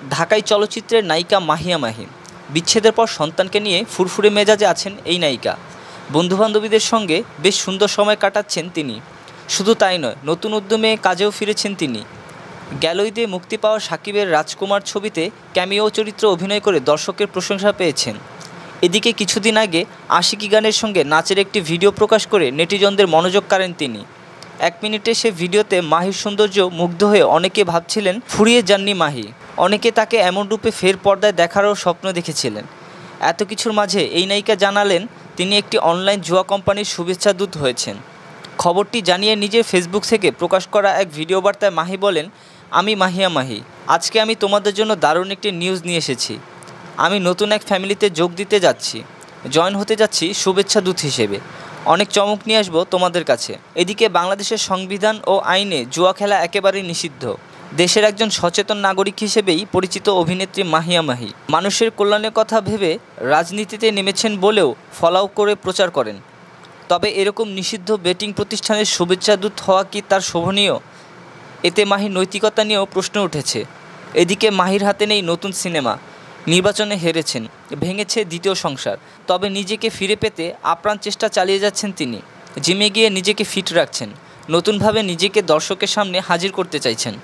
ঢাকাই চলচ্চিত্রের নায়িকা মাহিয়া মাহি। বিচ্ছেদের পর সন্তানকে নিয়ে ফুরফুরে মেজাজে আছেন এই নায়িকা। বন্ধুবান্ধবীদের সঙ্গে বেশ সুন্দর সময় কাটাচ্ছেন তিনি। শুধু তাই নয়, নতুন উদ্যমে কাজেও ফিরেছেন তিনি। গেল ঈদে মুক্তি পাওয়া সাকিবের রাজকুমার ছবিতে ক্যামিও চরিত্রে অভিনয় করে দর্শকের প্রশংসা পেয়েছেন। এদিকে কিছুদিন আগে আশিকি গানের সঙ্গে নাচের একটি ভিডিও প্রকাশ করে নেটিজনদের মনোযোগ কাড়েন তিনি। 1 মিনিটে সে ভিডিওতে মাহির সৌন্দর্য মুগ্ধ হয়ে অনেকে ভাবছিলেন ফুরিয়ে যাননি মাহি। অনেকে তাকে এমন রূপে ফের পর্দায় দেখারও স্বপ্ন দেখেছিলেন। এত কিছুর মাঝে এই নায়িকা জানালেন তিনি একটি অনলাইন জুয়া কোম্পানির শুভেচ্ছা দূত হয়েছেন। খবরটি জানিয়ে নিজের ফেসবুক থেকে প্রকাশ করা এক ভিডিও বার্তায় মাহি বলেন, আমি মাহিয়া মাহি। আজকে আমি তোমাদের জন্য দারুণ একটি নিউজ নিয়ে এসেছি। আমি নতুন এক ফ্যামিলিতে যোগ দিতে যাচ্ছি, জয়েন হতে যাচ্ছি শুভেচ্ছা দূত হিসেবে। অনেক চমক নিয়ে আসবো তোমাদের কাছে। এদিকে বাংলাদেশের সংবিধান ও আইনে জুয়া খেলা একেবারেই নিষিদ্ধ। দেশের একজন সচেতন নাগরিক হিসেবেই পরিচিত অভিনেত্রী মাহিয়া মাহি মানুষের কল্যাণের কথা ভেবে রাজনীতিতে নেমেছেন বলেও ফলাও করে প্রচার করেন। তবে এরকম নিষিদ্ধ বেটিং প্রতিষ্ঠানের শুভেচ্ছা দূত হওয়া কি তার শোভনীয়? এতে মাহির নৈতিকতা নিয়েও প্রশ্ন উঠেছে। এদিকে মাহির হাতে নেই নতুন সিনেমা, নির্বাচনে হেরেছেন, ভেঙেছে দ্বিতীয় সংসার। তবে নিজেকে ফিরে পেতে আপ্রাণ চেষ্টা চালিয়ে যাচ্ছেন তিনি। জিমে গিয়ে নিজেকে ফিট রাখছেন, নতুনভাবে নিজেকে দর্শকের সামনে হাজির করতে চাইছেন।